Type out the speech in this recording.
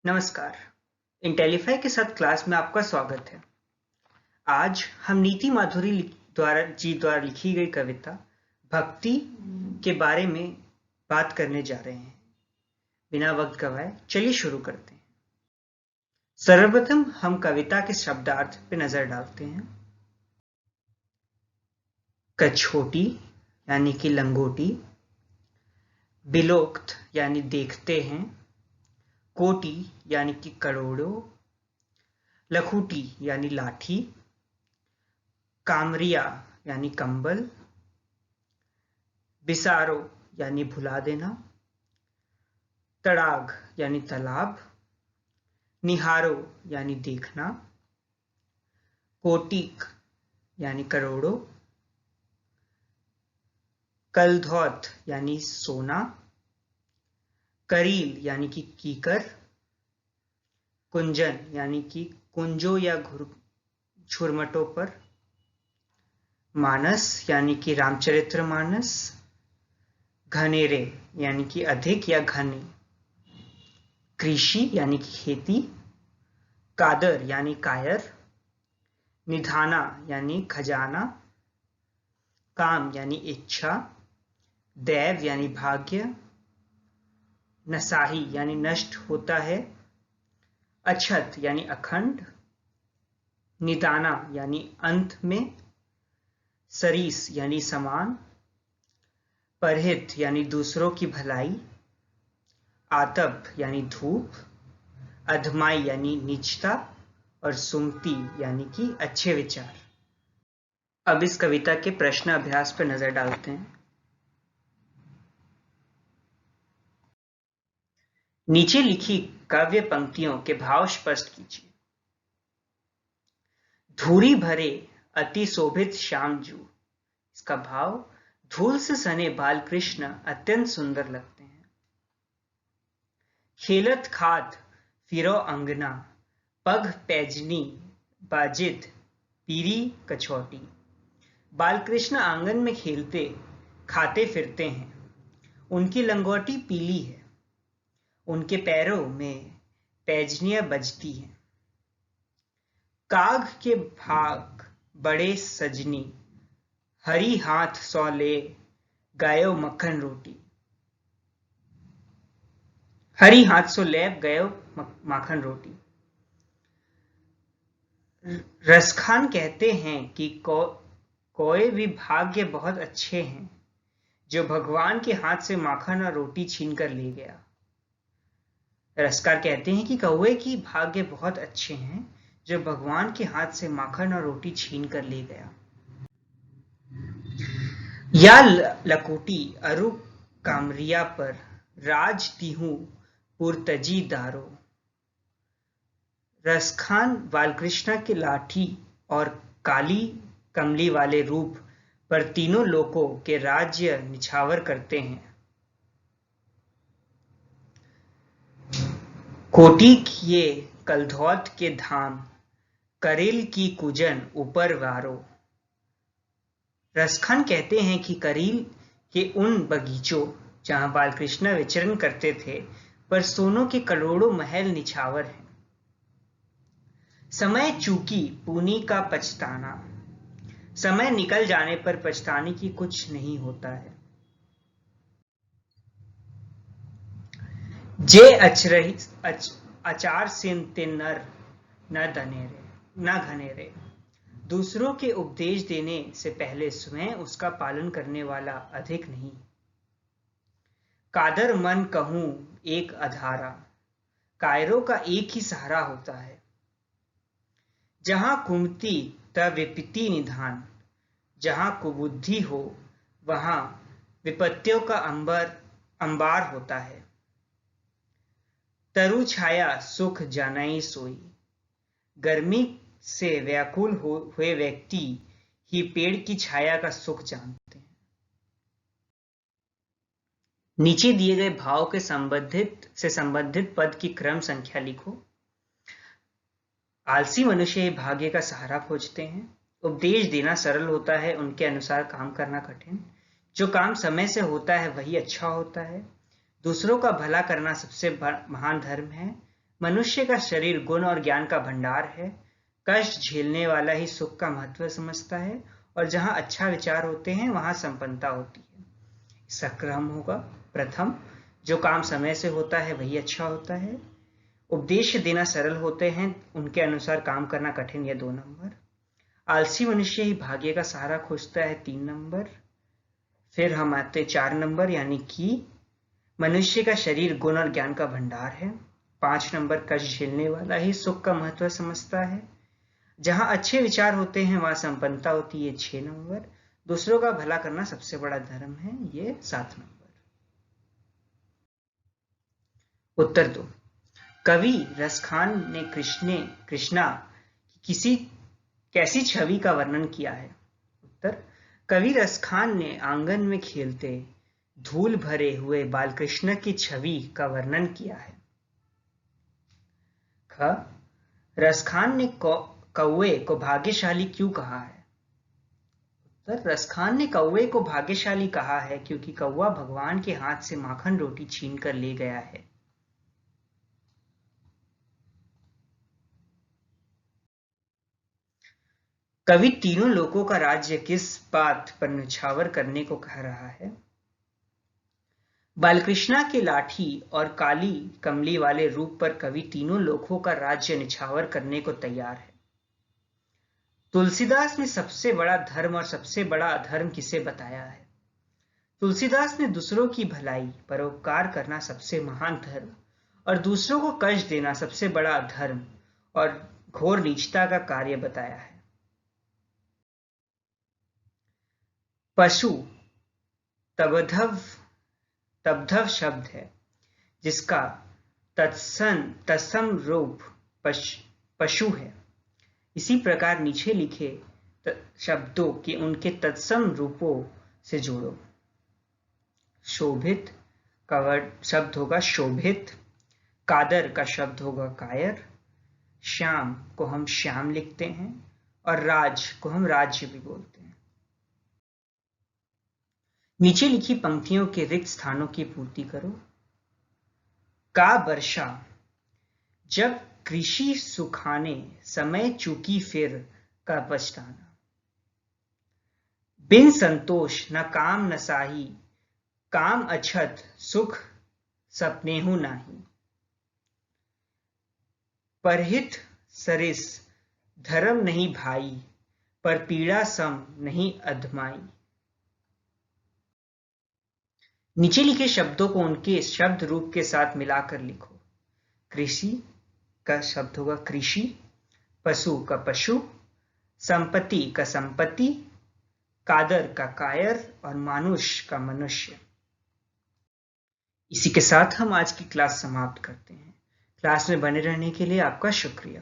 नमस्कार। इंटेलीफाई के साथ क्लास में आपका स्वागत है। आज हम नीति माधुरी द्वारा लिखी गई कविता भक्ति के बारे में बात करने जा रहे हैं। बिना वक्त गवाए चलिए शुरू करते हैं। सर्वप्रथम हम कविता के शब्दार्थ पर नजर डालते हैं। कछोटी यानी कि लंगोटी, बिलोक्त यानी देखते हैं, कोटि यानी कि करोड़ों, लखूटी यानी लाठी, कामरिया यानी कंबल, बिसारो यानी भुला देना, तड़ाग यानी तालाब, निहारो यानी देखना, कोटिक यानी करोड़ों, कलधौत यानी सोना, करील यानी कि कीकर, कुंजन यानी कि कुंजों या झुरमटों पर, मानस यानी कि रामचरितमानस, घनेरे यानी कि अधिक या घने, कृषि यानी कि खेती, कादर यानी कायर, निधाना यानी खजाना, काम यानी इच्छा, दैव यानी भाग्य, नसाही यानी नष्ट होता है, अछत यानी अखंड, निदाना यानी अंत में, सरीस यानी समान, परहित यानी दूसरों की भलाई, आतप यानी धूप, अधमाई यानी नीचता और सुमति यानी कि अच्छे विचार। अब इस कविता के प्रश्न अभ्यास पर नजर डालते हैं। नीचे लिखी काव्य पंक्तियों के भाव स्पष्ट कीजिए। धूरी भरे अति शोभित श्यामजू, इसका भाव धूल से सने बालकृष्ण अत्यंत सुंदर लगते हैं। खेलत खात फिरो अंगना, पग पैजनी बाजिद पीरी कछौटी, बालकृष्ण आंगन में खेलते खाते फिरते हैं, उनकी लंगोटी पीली है, उनके पैरों में पैजनियां बजती हैं। काग के भाग बड़े सजनी, हरी हाथ सौ ले गयो मक्खन रोटी, हरी हाथ सो लैब गयो माखन रोटी। रसखान कहते हैं कि कोई भी भाग्य बहुत अच्छे हैं जो भगवान के हाथ से माखन और रोटी छीन कर ले गया। रसकार कहते हैं कि कौवे की भाग्य बहुत अच्छे हैं जो भगवान के हाथ से माखन और रोटी छीन कर ले गया। या लकोटी अरु कामरिया पर राज तिहू पुरतजी दारो, रसखान बालकृष्ण के लाठी और काली कमली वाले रूप पर तीनों लोकों के राज्य निछावर करते हैं। कोटि किए कलधौत के धाम, करेल की कुजन ऊपर वारो, रसखान कहते हैं कि करील के उन बगीचों जहां बालकृष्ण विचरण करते थे पर सोनों के करोड़ों महल निछावर हैं। समय चूकी पूनी का पछताना, समय निकल जाने पर पछताने की कुछ नहीं होता है। जे अचार सिन ते नर न घनेरे, दूसरों के उपदेश देने से पहले स्वयं उसका पालन करने वाला अधिक नहीं। कादर मन कहूं एक अधारा, कायरों का एक ही सहारा होता है। जहां कुमति तब विपत्ति निधान, जहां कुबुद्धि हो वहां विपत्तियों का अंबार होता है। तरु छाया सुख जानाई सोई, गर्मी से व्याकुल हुए व्यक्ति ही पेड़ की छाया का सुख जानते हैं। नीचे दिए गए भाव के संबंधित पद की क्रम संख्या लिखो। आलसी मनुष्य भाग्य का सहारा खोजते हैं, उपदेश देना सरल होता है, उनके अनुसार काम करना कठिन, जो काम समय से होता है वही अच्छा होता है, दूसरों का भला करना सबसे महान धर्म है, मनुष्य का शरीर गुण और ज्ञान का भंडार है। कष्ट झेलने वाला ही सुख का महत्व समझता है, और जहां अच्छा विचार होते हैं वहां संपन्नता होती है। इसका क्रम होगा, प्रथम, जो काम समय से होता है वही अच्छा होता है। उपदेश देना सरल होते हैं, उनके अनुसार काम करना कठिन, या 2 नंबर। आलसी मनुष्य ही भाग्य का सहारा खोजता है, 3 नंबर। फिर हम आते 4 नंबर, यानी कि मनुष्य का शरीर गुण और ज्ञान का भंडार है। 5 नंबर, कष्ट झेलने वाला ही सुख का महत्व समझता है। जहां अच्छे विचार होते हैं वहां संपन्नता होती है, 6 नंबर। दूसरों का भला करना सबसे बड़ा धर्म है, ये 7 नंबर। उत्तर दो। कवि रसखान ने कृष्णा की कैसी छवि का वर्णन किया है? उत्तर, कवि रसखान ने आंगन में खेलते धूल भरे हुए बालकृष्ण की छवि का वर्णन किया है। ख, रसखान ने कौवे को भाग्यशाली क्यों कहा है? उत्तर, रसखान ने कौवे को भाग्यशाली कहा है क्योंकि कौवा भगवान के हाथ से माखन रोटी छीन कर ले गया है। कवि तीनों लोकों का राज्य किस बात पर न्यौछावर करने को कह रहा है? बालकृष्णा के लाठी और काली कमली वाले रूप पर कवि तीनों लोकों का राज्य निछावर करने को तैयार है। तुलसीदास ने सबसे बड़ा धर्म और सबसे बड़ा अधर्म किसे बताया है? तुलसीदास ने दूसरों की भलाई, परोपकार करना सबसे महान धर्म और दूसरों को कष्ट देना सबसे बड़ा अधर्म और घोर नीचता का कार्य बताया है। पशु तब्धव शब्द है जिसका तत्सम रूप पशु है। इसी प्रकार नीचे लिखे शब्दों के उनके तत्सम रूपों से जोड़ो। शोभित का शब्द होगा शोभित, कादर का शब्द होगा कायर, श्याम को हम श्याम लिखते हैं और राज को हम राज्य भी बोलते हैं। नीचे लिखी पंक्तियों के रिक्त स्थानों की पूर्ति करो। का वर्षा, जब कृषि सुखाने समय चूकी फिर का पछताना। बिन संतोष न काम न साही, काम अछत सुख सपनेहु नाही। परहित सरिस धर्म नहीं भाई, पर पीड़ा सम नहीं अधमाई। नीचे लिखे शब्दों को उनके शब्द रूप के साथ मिलाकर लिखो। कृषि का शब्द होगा कृषि, पशु का पशु, संपत्ति का संपत्ति, कादर का कायर और मानुष का मनुष्य। इसी के साथ हम आज की क्लास समाप्त करते हैं। क्लास में बने रहने के लिए आपका शुक्रिया।